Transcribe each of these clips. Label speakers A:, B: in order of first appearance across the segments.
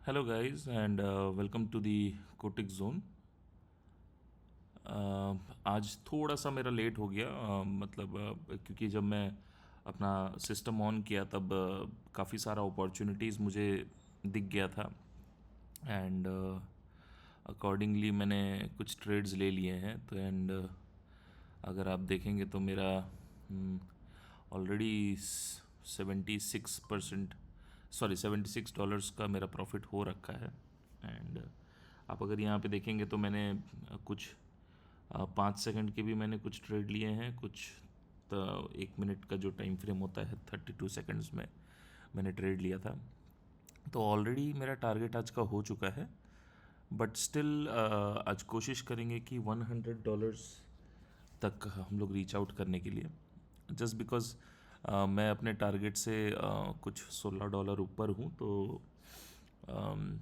A: Hello guys and welcome to the Kotik zone. आज थोड़ा सा मेरा लेट हो गया, क्योंकि जब मैं अपना सिस्टम ऑन किया तब काफ़ी सारा अपॉर्चुनिटीज़ मुझे दिख गया था। एंड अकॉर्डिंगली मैंने कुछ ट्रेड्स ले लिए हैं। तो अगर आप देखेंगे तो मेरा ऑलरेडी 76%, सॉरी $76 का मेरा प्रॉफिट हो रखा है। एंड आप अगर यहाँ पे देखेंगे तो मैंने कुछ 5 सेकंड के भी मैंने कुछ ट्रेड लिए हैं, कुछ तो 1 मिनट का जो टाइम फ्रेम होता है 32 सेकंड्स में मैंने ट्रेड लिया था। तो ऑलरेडी मेरा टारगेट आज का हो चुका है, बट स्टिल आज कोशिश करेंगे कि $100 तक हम लोग रीच आउट करने के लिए। जस्ट बिकॉज मैं अपने टारगेट से कुछ $16 ऊपर हूँ। तो अम,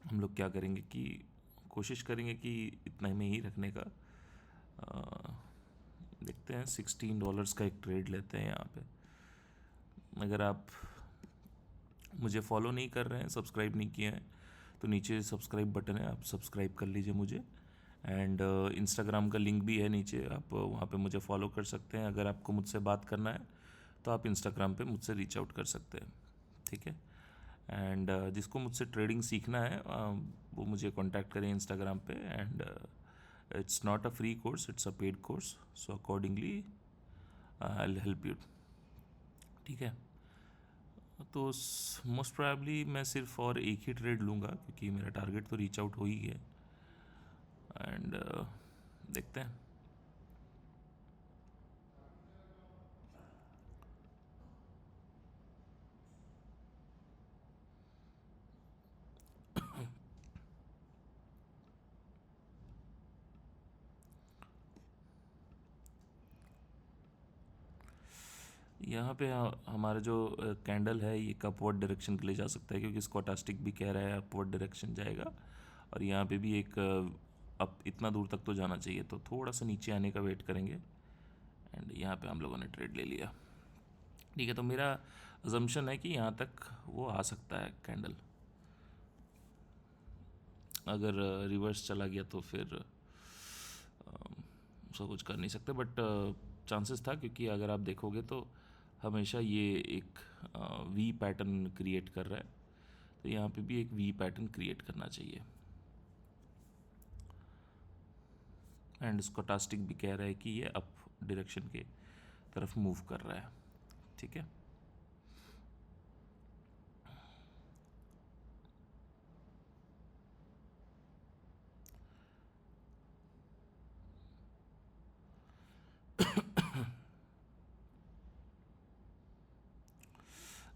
A: हम लोग क्या करेंगे कि कोशिश करेंगे कि इतना में ही रखने का। अ, देखते हैं, $16 का एक ट्रेड लेते हैं यहाँ पे। अगर आप मुझे फॉलो नहीं कर रहे हैं, सब्सक्राइब नहीं किए हैं, तो नीचे सब्सक्राइब बटन है, आप सब्सक्राइब कर लीजिए मुझे। एंड इंस्टाग्राम का लिंक भी है नीचे, आप वहाँ पे मुझे फॉलो कर सकते हैं। अगर आपको मुझसे बात करना है तो आप इंस्टाग्राम पे मुझसे रीच आउट कर सकते हैं, ठीक है। एंड जिसको मुझसे ट्रेडिंग सीखना है वो मुझे कांटेक्ट करें इंस्टाग्राम पे। And it's not a free course, it's a paid course, so accordingly I will help you, ठीक है। तो मोस्ट प्रोबेबली मैं सिर्फ और एक ही ट्रेड लूँगा, क्योंकि मेरा टारगेट तो रीच आउट हो ही गया। एंड देखते हैं। यहाँ पे हमारा जो कैंडल है ये अपवर्ड डायरेक्शन के लिए जा सकता है, क्योंकि स्कोटास्टिक भी कह रहा है अपवर्ड डायरेक्शन जाएगा। और यहाँ पे भी एक अप इतना दूर तक तो जाना चाहिए, तो थोड़ा सा नीचे आने का वेट करेंगे। एंड यहाँ पे हम लोगों ने ट्रेड ले लिया, ठीक है। तो मेरा अजम्पशन है कि यहाँ तक वो आ सकता है कैंडल। अगर रिवर्स चला गया तो फिर उसका कुछ कर नहीं सकते, बट चांसेस था, क्योंकि अगर आप देखोगे तो हमेशा ये एक वी पैटर्न क्रिएट कर रहा है। तो यहाँ पे भी एक वी पैटर्न क्रिएट करना चाहिए। एंड स्कोटास्टिक भी कह रहा है कि ये अप डायरेक्शन के तरफ मूव कर रहा है, ठीक है।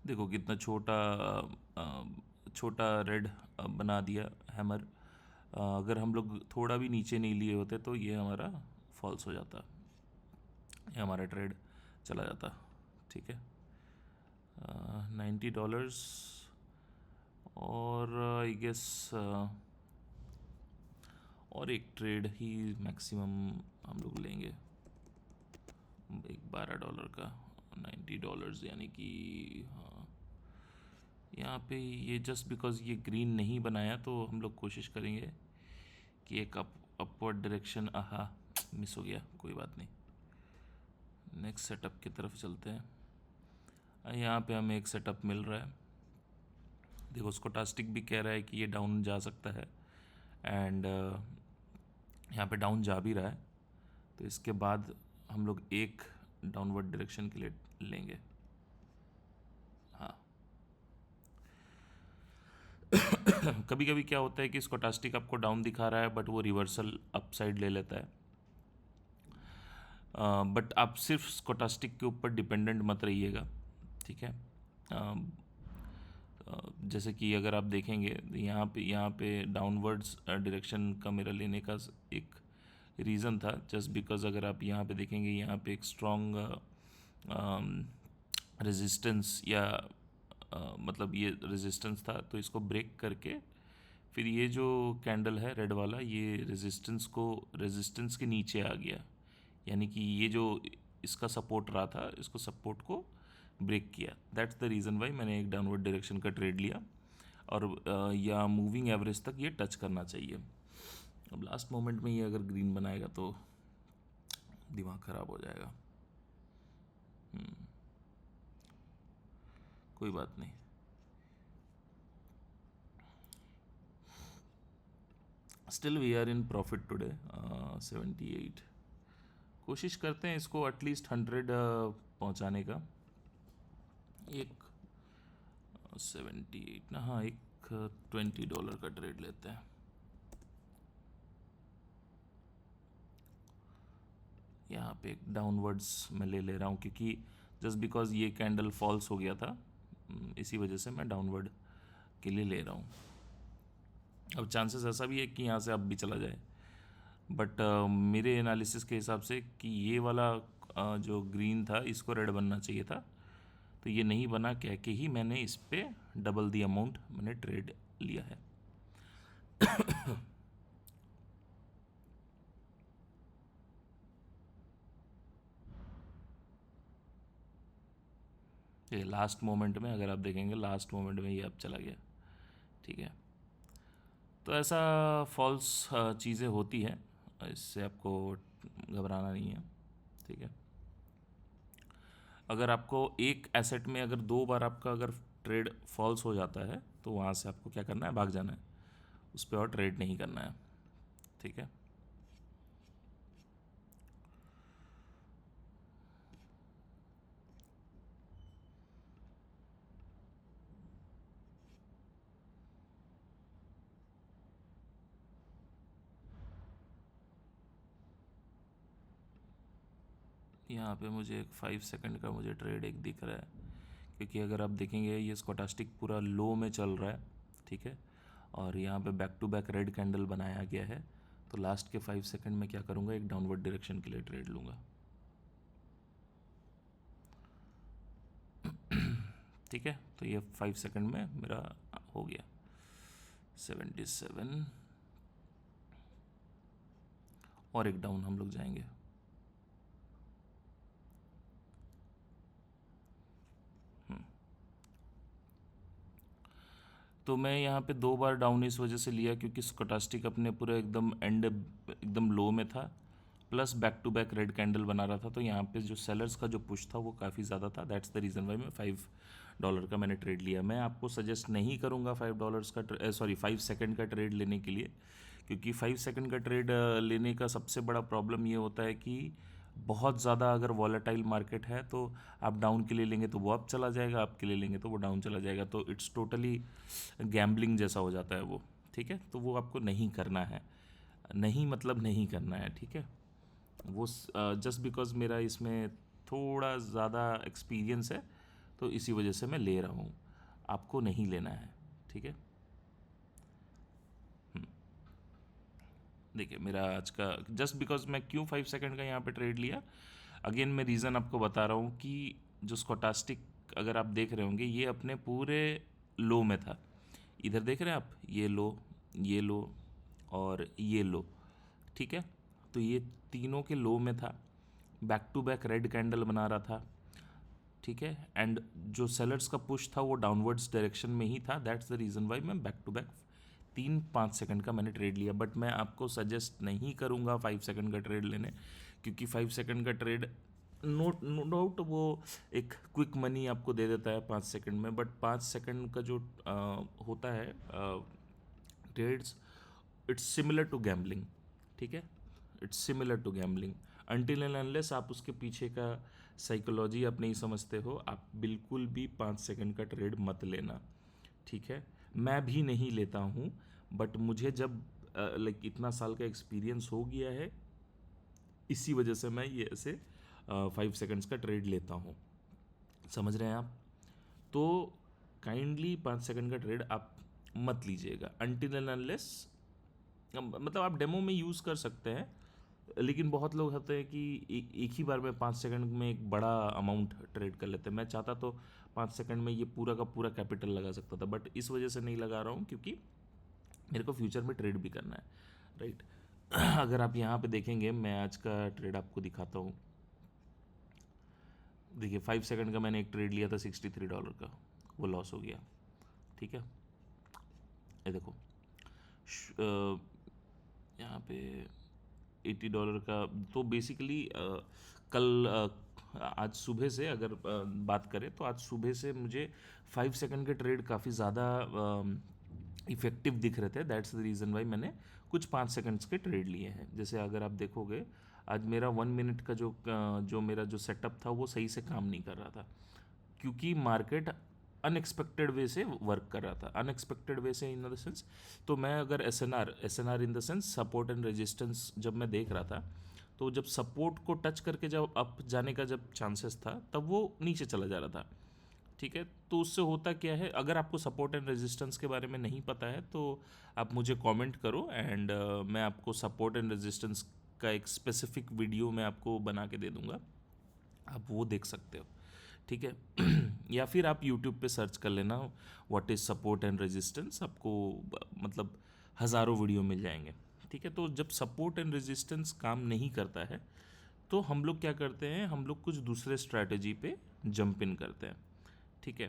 A: देखो कितना छोटा छोटा रेड बना दिया हैमर। अगर हम लोग थोड़ा भी नीचे नहीं लिए होते तो ये हमारा फॉल्स हो जाता, ये हमारा ट्रेड चला जाता, ठीक है। $90 और आई गेस और एक ट्रेड ही मैक्सिमम हम लोग लेंगे, एक $12 का। $90 यानी कि हाँ, यहाँ पे ये जस्ट बिकॉज ये ग्रीन नहीं बनाया तो हम लोग कोशिश करेंगे कि एक अपवर्ड डायरेक्शन। आहा, मिस हो गया, कोई बात नहीं। नेक्स्ट सेटअप की तरफ चलते हैं। यहाँ पे हमें एक सेटअप मिल रहा है। देखो स्कोटास्टिक भी कह रहा है कि ये डाउन जा सकता है। एंड यहाँ पे डाउन जा भी रहा है, तो इसके बाद हम लोग एक डाउनवर्ड डायरेक्शन के लिए लेंगे। हाँ, कभी कभी क्या होता है कि स्कोटास्टिक आपको डाउन दिखा रहा है बट वो रिवर्सल अप साइड ले लेता है। बट आप सिर्फ स्कोटास्टिक के ऊपर डिपेंडेंट मत रहिएगा, ठीक है। जैसे कि अगर आप देखेंगे यहाँ पे डाउनवर्ड्स डायरेक्शन का मेरा लेने का एक रीज़न था, जस्ट बिकॉज अगर आप यहाँ पे देखेंगे यहाँ पे एक स्ट्रॉन्ग रेजिस्टेंस या मतलब ये रेजिस्टेंस था, तो इसको ब्रेक करके फिर ये जो कैंडल है रेड वाला, ये रेजिस्टेंस के नीचे आ गया। यानी कि ये जो इसका सपोर्ट रहा था, इसको सपोर्ट को ब्रेक किया। दैट्स द रीज़न वाई मैंने एक डाउनवर्ड डायरेक्शन का ट्रेड लिया। और या मूविंग एवरेज तक ये टच करना चाहिए। अब लास्ट मोमेंट में ये अगर ग्रीन बनाएगा तो दिमाग ख़राब हो जाएगा। कोई बात नहीं। Still we are in profit today 78। कोशिश करते हैं इसको एटलीस्ट 100 पहुंचाने का। एक 78 ना, हाँ, एक $20 का ट्रेड लेते हैं। यहाँ पे एक डाउनवर्ड्स मैं ले रहा हूँ क्योंकि जस्ट बिकॉज ये कैंडल फॉल्स हो गया था, इसी वजह से मैं डाउनवर्ड के लिए ले रहा हूँ। अब चांसेस ऐसा भी है कि यहाँ से अब भी चला जाए, बट मेरे एनालिसिस के हिसाब से कि ये वाला जो ग्रीन था इसको रेड बनना चाहिए था, तो ये नहीं बना कह के ही मैंने इस पे डबल दी अमाउंट मैंने ट्रेड लिया है। ये लास्ट मोमेंट में, अगर आप देखेंगे लास्ट मोमेंट में ये अब चला गया। ठीक है, तो ऐसा फॉल्स चीज़ें होती हैं, इससे आपको घबराना नहीं है। ठीक है, अगर आपको एक एसेट में अगर 2 बार आपका अगर ट्रेड फॉल्स हो जाता है तो वहाँ से आपको क्या करना है, भाग जाना है, उस पर और ट्रेड नहीं करना है। ठीक है, यहाँ पे मुझे एक 5 सेकंड का मुझे ट्रेड एक दिख रहा है, क्योंकि अगर आप देखेंगे ये स्कोटास्टिक पूरा लो में चल रहा है। ठीक है, और यहाँ पे back to back red candle बनाया गया है, तो लास्ट के 5 सेकंड में क्या करूँगा, एक डाउनवर्ड डायरेक्शन के लिए ट्रेड लूँगा। ठीक है, तो ये 5 सेकंड में मेरा हो गया 77, और एक डाउन हम लोग जाएंगे। तो मैं यहाँ पे 2 बार डाउन इस वजह से लिया क्योंकि स्कोटास्टिक अपने पूरे एकदम एंड एकदम लो में था, plus back to back red candle बना रहा था, तो यहाँ पे जो सेलर्स का जो पुश था वो काफ़ी ज़्यादा था। दैट्स द रीज़न वाई मैं $5 का मैंने ट्रेड लिया। मैं आपको सजेस्ट नहीं करूँगा $5 का सॉरी 5 सेकंड का ट्रेड लेने के लिए, क्योंकि 5 सेकंड का ट्रेड लेने का सबसे बड़ा प्रॉब्लम ये होता है कि बहुत ज़्यादा अगर वॉलेटाइल मार्केट है तो आप डाउन के लिए लेंगे तो वो अप चला जाएगा, आप के लिए लेंगे तो वो डाउन चला जाएगा, तो इट्स टोटली गैम्बलिंग जैसा हो जाता है वो। ठीक है, तो वो आपको नहीं करना है, नहीं मतलब नहीं करना है। ठीक है, वो जस्ट बिकॉज मेरा इसमें थोड़ा ज़्यादा एक्सपीरियंस है तो इसी वजह से मैं ले रहा हूँ, आपको नहीं लेना है। ठीक है, देखिए मेरा आज का जस्ट बिकॉज मैं क्यों 5 सेकंड का यहाँ पे ट्रेड लिया, अगेन मैं रीज़न आपको बता रहा हूँ कि जो स्कोटास्टिक अगर आप देख रहे होंगे ये अपने पूरे लो में था। इधर देख रहे हैं आप, ये लो, ये लो और ये लो। ठीक है, तो ये तीनों के लो में था, back to back red candle बना रहा था। ठीक है, एंड जो सेलर्स का पुश था वो डाउनवर्ड्स डायरेक्शन में ही था। दैट्स द रीज़न वाई मैं बैक टू बैक 3-5 सेकंड का मैंने ट्रेड लिया, बट मैं आपको सजेस्ट नहीं करूँगा 5 सेकंड का ट्रेड लेने, क्योंकि 5 सेकंड का ट्रेड नो डाउट वो एक क्विक मनी आपको दे देता है 5 सेकंड में, बट 5 सेकंड का जो होता है trades, it's similar to gambling. ठीक है, it's similar to gambling until and unless आप उसके पीछे का साइकोलॉजी आप नहीं समझते हो, आप बिल्कुल भी 5 सेकंड का ट्रेड मत लेना। ठीक है, मैं भी नहीं लेता हूँ, बट मुझे जब लाइक इतना साल का एक्सपीरियंस हो गया है, इसी वजह से मैं ये ऐसे 5 सेकंड्स का ट्रेड लेता हूँ। समझ रहे हैं आप? तो काइंडली 5 सेकंड का ट्रेड आप मत लीजिएगा अनटिल एंड अनलेस, मतलब आप डेमो में यूज़ कर सकते हैं, लेकिन बहुत लोग होते हैं कि एक ही बार में 5 सेकंड में एक बड़ा अमाउंट ट्रेड कर लेते हैं। मैं चाहता तो 5 सेकंड में ये पूरा का पूरा कैपिटल लगा सकता था, बट इस वजह से नहीं लगा रहा हूँ क्योंकि मेरे को फ्यूचर में ट्रेड भी करना है, राइट। अगर आप यहाँ पे देखेंगे, मैं आज का ट्रेड आपको दिखाता हूँ। देखिए 5 सेकंड का मैंने एक ट्रेड लिया था $63 का, वो लॉस हो गया। ठीक है, ये देखो, यहाँ पे $80 का। तो बेसिकली कल आज सुबह से अगर बात करें तो आज सुबह से मुझे 5 सेकंड के ट्रेड काफ़ी ज़्यादा इफ़ेक्टिव दिख रहे थे। दैट्स द रीज़न वाई मैंने कुछ 5 सेकंड्स के ट्रेड लिए हैं। जैसे अगर आप देखोगे, आज मेरा 1 मिनट का जो मेरा जो सेटअप था वो सही से काम नहीं कर रहा था, क्योंकि मार्केट अनएक्सपेक्टेड वे से वर्क कर रहा था। अनएक्सपेक्टेड वे से इन द सेंस, तो मैं अगर S and R in the sense support and resistance जब मैं देख रहा था, तो जब सपोर्ट को टच करके जब अप जाने का जब चांसेस था, तब वो नीचे चला जा रहा था। ठीक है, तो उससे होता क्या है, अगर आपको सपोर्ट एंड रेजिस्टेंस के बारे में नहीं पता है तो आप मुझे कमेंट करो, एंड मैं आपको सपोर्ट एंड रेजिस्टेंस का एक स्पेसिफिक वीडियो मैं आपको बना के दे दूंगा, आप वो देख सकते हो। ठीक है या फिर आप यूट्यूब पे सर्च कर लेना what is support and resistance, आपको मतलब हज़ारों वीडियो मिल जाएंगे। ठीक है, तो जब सपोर्ट एंड रेजिस्टेंस काम नहीं करता है तो हम लोग क्या करते हैं, हम लोग कुछ दूसरे स्ट्रैटेजी पे जंप इन करते हैं। ठीक है,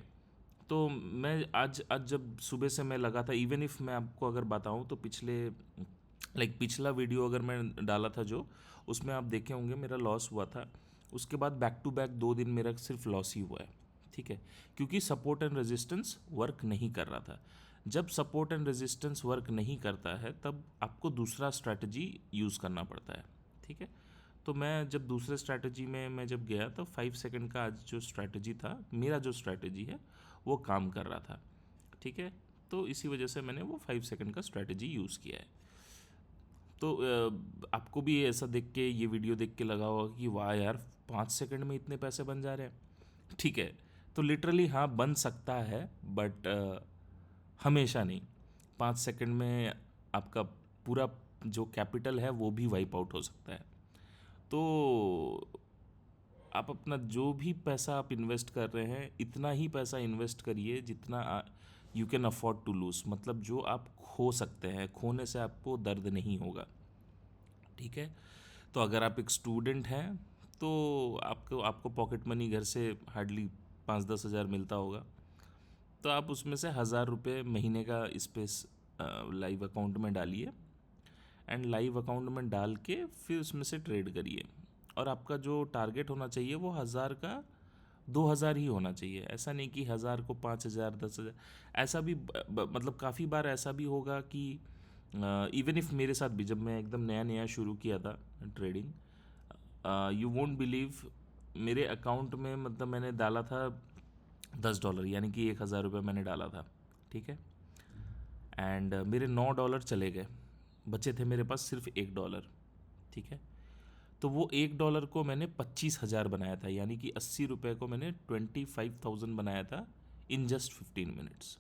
A: तो मैं आज जब सुबह से मैं लगा था, इवन इफ़ मैं आपको अगर बताऊं तो पिछला वीडियो अगर मैं डाला था जो, उसमें आप देखे होंगे मेरा लॉस हुआ था। उसके बाद बैक टू बैक 2 दिन मेरा सिर्फ लॉस ही हुआ है। ठीक है, क्योंकि सपोर्ट एंड रेजिस्टेंस वर्क नहीं कर रहा था। जब सपोर्ट एंड रेजिस्टेंस वर्क नहीं करता है तब आपको दूसरा स्ट्रैटेजी यूज़ करना पड़ता है। ठीक है, तो मैं जब दूसरे स्ट्रैटेजी में मैं जब गया तो 5 सेकंड का आज जो स्ट्रैटेजी था, मेरा जो स्ट्रैटेजी है वो काम कर रहा था। ठीक है, तो इसी वजह से मैंने वो 5 सेकंड का स्ट्रैटेजी यूज़ किया है। तो आपको भी ऐसा देख के, ये वीडियो देख के लगा होगा कि वाह यार, 5 सेकंड में इतने पैसे बन जा रहे हैं। ठीक है, तो लिटरली हाँ बन सकता है, बट हमेशा नहीं। 5 सेकंड में आपका पूरा जो कैपिटल है वो भी वाइप आउट हो सकता है। तो आप अपना जो भी पैसा आप इन्वेस्ट कर रहे हैं, इतना ही पैसा इन्वेस्ट करिए जितना you can afford to lose, मतलब जो आप खो सकते हैं, खोने से आपको दर्द नहीं होगा। ठीक है, तो अगर आप एक स्टूडेंट हैं तो आपको आपको पॉकेट मनी घर से हार्डली 5-10 हज़ार मिलता होगा, तो आप उसमें से 1,000 रुपये महीने का स्पेस लाइव अकाउंट में डालिए, एंड लाइव अकाउंट में डाल के फिर उसमें से ट्रेड करिए। और आपका जो टारगेट होना चाहिए वो 1,000 का 2,000 ही होना चाहिए। ऐसा नहीं कि 1,000 को 5,000 10,000। ऐसा भी मतलब काफ़ी बार ऐसा भी होगा कि इवन इफ़ मेरे साथ भी, जब मैं एकदम नया नया शुरू किया था ट्रेडिंग, यू वोंट बिलीव, मेरे अकाउंट में मतलब मैंने डाला था $10, यानी कि 1,000 रुपये मैंने डाला था। ठीक है, एंड मेरे $9 चले गए, बचे थे मेरे पास सिर्फ $1। ठीक है, तो वो $1 को मैंने 25,000 बनाया था, यानी कि 80 रुपये को मैंने 25,000 बनाया था इन जस्ट 15 मिनट्स।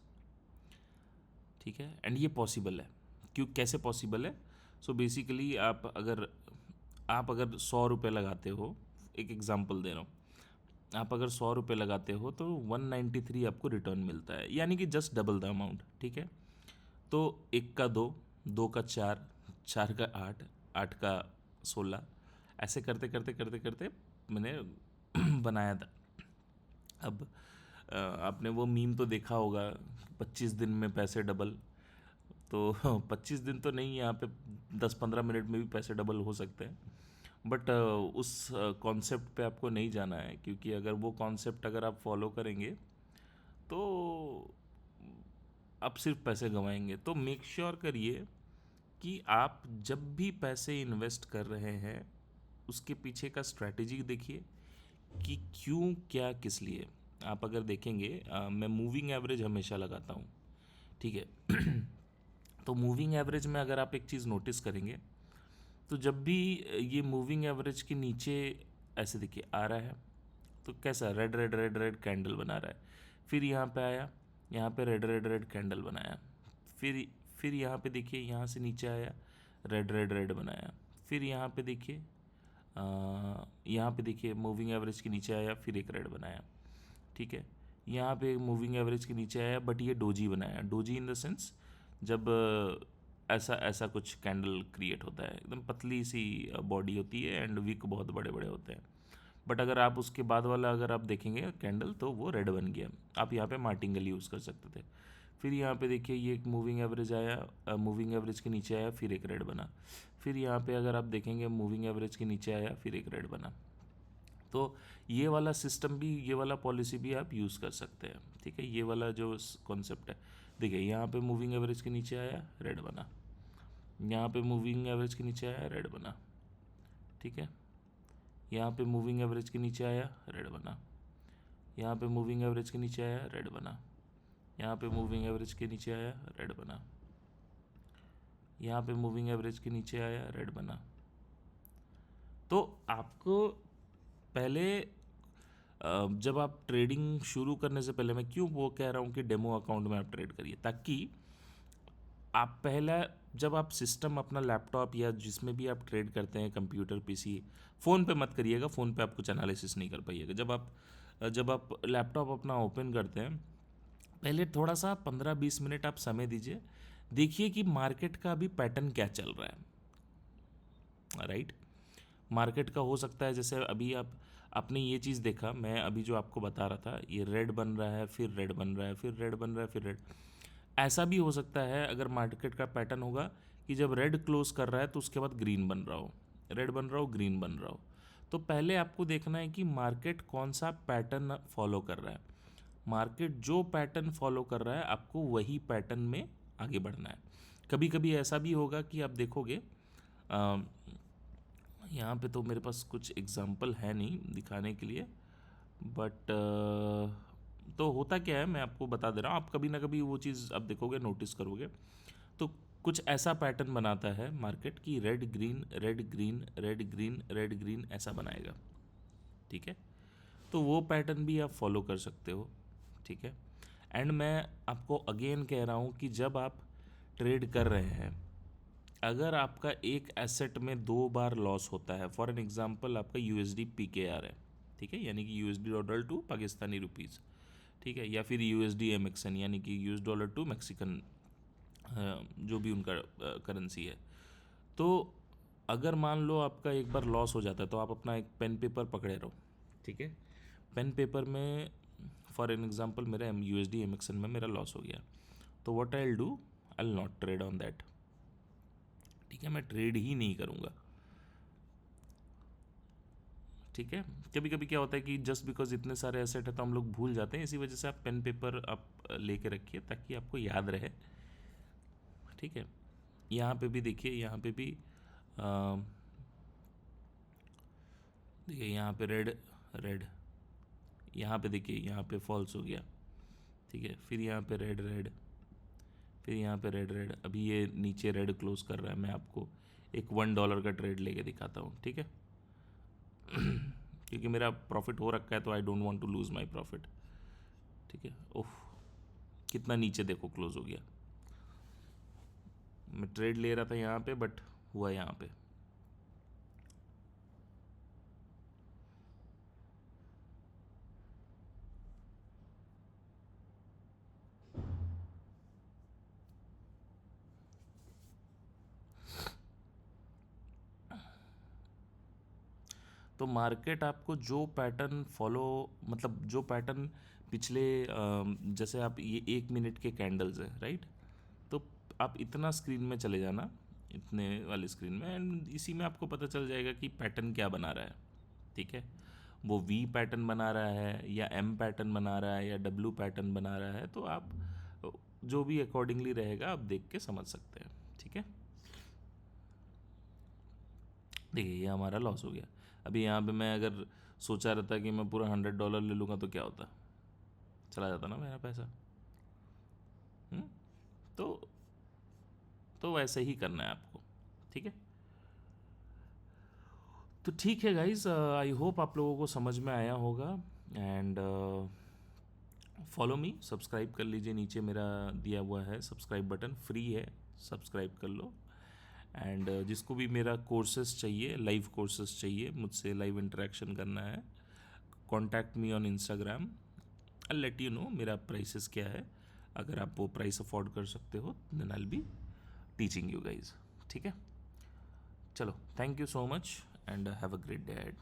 A: ठीक है, एंड ये पॉसिबल है। क्यों, कैसे पॉसिबल है? सो बेसिकली आप अगर 100 रुपये लगाते हो, एक एग्जांपल दे रहा हूँ, आप अगर 100 रुपये लगाते हो तो 193 आपको रिटर्न मिलता है, यानी कि जस्ट डबल द अमाउंट। ठीक है, तो 1 का 2, 2 का 4, 4 का 8, 8 का 16, ऐसे करते करते करते करते मैंने बनाया था। अब आपने वो मीम तो देखा होगा, 25 दिन में पैसे डबल। तो 25 दिन तो नहीं, यहाँ पे 10-15 मिनट में भी पैसे डबल हो सकते हैं, बट उस कॉन्सेप्ट पे आपको नहीं जाना है, क्योंकि अगर वो कॉन्सेप्ट अगर आप फॉलो करेंगे तो आप सिर्फ पैसे गंवाएंगे। तो मेक श्योर करिए कि आप जब भी पैसे इन्वेस्ट कर रहे हैं उसके पीछे का स्ट्रैटेजी देखिए कि क्यों, क्या, किस लिए। आप अगर देखेंगे, मैं मूविंग एवरेज हमेशा लगाता हूँ। ठीक है तो मूविंग एवरेज में अगर आप एक चीज़ नोटिस करेंगे, तो जब भी ये मूविंग एवरेज के नीचे ऐसे देखिए आ रहा है, तो कैसा red red red red candle बना रहा है, फिर यहाँ पे आया, यहाँ पे रेड रेड रेड कैंडल बनाया, फिर यहाँ पे देखिए, यहाँ से नीचे आया, रेड रेड रेड बनाया, फिर यहाँ पे देखिए, यहाँ पे देखिए मूविंग एवरेज के नीचे आया, फिर एक रेड बनाया। ठीक है, यहाँ पे मूविंग एवरेज के नीचे आया, बट ये डोजी बनाया। डोजी इन द सेंस, जब ऐसा ऐसा कुछ कैंडल क्रिएट होता है, एकदम पतली सी बॉडी होती है एंड विक बहुत बड़े बड़े होते हैं, बट अगर आप उसके बाद वाला अगर आप देखेंगे कैंडल, तो वो रेड बन गया। आप यहाँ पे मार्टिंगल यूज़ कर सकते थे। फिर यहाँ पे देखिए ये एक मूविंग एवरेज आया, मूविंग एवरेज के नीचे आया, फिर एक रेड बना। फिर यहाँ पे अगर आप देखेंगे मूविंग एवरेज के नीचे आया, फिर एक रेड बना। तो ये वाला सिस्टम भी, ये वाला पॉलिसी भी आप यूज़ कर सकते हैं, ठीक है। ये वाला जो कॉन्सेप्ट है, देखिए यहाँ पे मूविंग एवरेज के नीचे आया, रेड बना, यहाँ पे मूविंग एवरेज के नीचे आया, रेड बना, ठीक है। यहाँ पे मूविंग एवरेज के नीचे आया, रेड बना, यहाँ पे मूविंग एवरेज के नीचे आया, रेड बना, यहाँ पे मूविंग एवरेज के नीचे आया, रेड बना, यहाँ पे मूविंग एवरेज के नीचे आया, रेड बना। तो आपको पहले जब आप ट्रेडिंग शुरू करने से पहले, मैं क्यों वो कह रहा हूँ कि डेमो अकाउंट में आप ट्रेड करिए, ताकि आप पहला, जब आप सिस्टम अपना लैपटॉप या जिसमें भी आप ट्रेड करते हैं, कंप्यूटर, पीसी, फ़ोन पे मत करिएगा, फ़ोन पे आप कुछ एनालिसिस नहीं कर पाइएगा। जब आप लैपटॉप अपना ओपन करते हैं, पहले थोड़ा सा 15-20 मिनट आप समय दीजिए, देखिए कि मार्केट का अभी पैटर्न क्या चल रहा है, राइट। मार्केट का हो सकता है, जैसे अभी आपने ये चीज़ देखा, मैं अभी जो आपको बता रहा था, ये रेड बन रहा है, फिर रेड बन रहा है, फिर रेड बन रहा है, फिर रेड। ऐसा भी हो सकता है अगर मार्केट का पैटर्न होगा कि जब रेड क्लोज कर रहा है तो उसके बाद ग्रीन बन रहा हो, रेड बन रहा हो, ग्रीन बन रहा हो। तो पहले आपको देखना है कि मार्केट कौन सा पैटर्न फॉलो कर रहा है। मार्केट जो पैटर्न फॉलो कर रहा है, आपको वही पैटर्न में आगे बढ़ना है। कभी कभी ऐसा भी होगा कि आप देखोगे, यहाँ पे तो मेरे पास कुछ एग्जांपल है नहीं दिखाने के लिए, बट तो होता क्या है मैं आपको बता दे रहा हूँ, आप कभी ना कभी वो चीज़ आप देखोगे, नोटिस करोगे, तो कुछ ऐसा पैटर्न बनाता है मार्केट की red green, red green, red green, red green, ऐसा बनाएगा, ठीक है। तो वो पैटर्न भी आप फॉलो कर सकते हो, ठीक है। एंड मैं आपको अगेन कह रहा हूँ कि जब आप ट्रेड कर रहे हैं, अगर आपका एक एसेट में 2 बार लॉस होता है, फॉर एन एग्जांपल आपका यूएसडी पीकेआर है, ठीक है, यानी कि USD dollar to Pakistani rupees, ठीक है, या फिर यूएसडी एमएक्सएन यानी कि यूएस डॉलर टू मैक्सिकन, जो भी उनका करेंसी है। तो अगर मान लो आपका एक बार लॉस हो जाता है, तो आप अपना एक पेन पेपर पकड़े रहो, ठीक है। पेन पेपर में फॉर एन एग्जांपल मेरा यूएसडी एमएक्सएन में मेरा लॉस हो गया, तो what I will do, I will not trade on that, ठीक है, मैं ट्रेड ही नहीं करूँगा, ठीक है। कभी कभी क्या होता है कि जस्ट बिकॉज इतने सारे एसेट है तो हम लोग भूल जाते हैं, इसी वजह से आप पेन पेपर आप लेके रखिए ताकि आपको याद रहे, ठीक है। यहाँ पे भी देखिए, यहाँ पे भी देखिए, यहाँ पे रेड रेड, यहाँ पे देखिए, यहाँ पे फॉल्स हो गया, ठीक है, फिर यहाँ पे रेड रेड, फिर यहाँ पे रेड रेड, अभी ये नीचे रेड क्लोज कर रहा है। मैं आपको एक $1 का ट्रेड लेके दिखाता हूँ, ठीक है, क्योंकि मेरा प्रॉफिट हो रखा है, तो I don't want to lose my profit, ठीक है। ओह, कितना नीचे देखो क्लोज हो गया। मैं ट्रेड ले रहा था यहाँ पे, बट हुआ यहाँ पे, तो मार्केट आपको जो पैटर्न फॉलो, मतलब जो पैटर्न पिछले जैसे आप ये 1 मिनट के कैंडल्स हैं, राइट, तो आप इतना स्क्रीन में चले जाना, इतने वाले स्क्रीन में, एंड इसी में आपको पता चल जाएगा कि पैटर्न क्या बना रहा है, ठीक है। वो वी पैटर्न बना रहा है, या एम पैटर्न बना रहा है, या डब्ल्यू पैटर्न बना रहा है, तो आप जो भी अकॉर्डिंगली रहेगा आप देख के समझ सकते हैं, ठीक है। देखिए ये हमारा लॉस हो गया। अभी यहाँ पे मैं अगर सोचा रहता कि मैं पूरा $100 ले लूँगा तो क्या होता, चला जाता ना मेरा पैसा। हम्म? तो वैसे ही करना है आपको, ठीक है। तो ठीक है गाइज, आई होप आप लोगों को समझ में आया होगा, एंड फॉलो मी, सब्सक्राइब कर लीजिए, नीचे मेरा दिया हुआ है सब्सक्राइब बटन, फ्री है, सब्सक्राइब कर लो। एंड जिसको भी मेरा कोर्सेज चाहिए, लाइव कोर्सेज चाहिए, मुझसे लाइव इंटरेक्शन करना है, contact me on Instagram, I let you know मेरा प्राइसेस क्या है। अगर आप वो प्राइस अफोर्ड कर सकते हो, then I will be teaching you guys, ठीक है। चलो, thank you so much and have a great day ahead.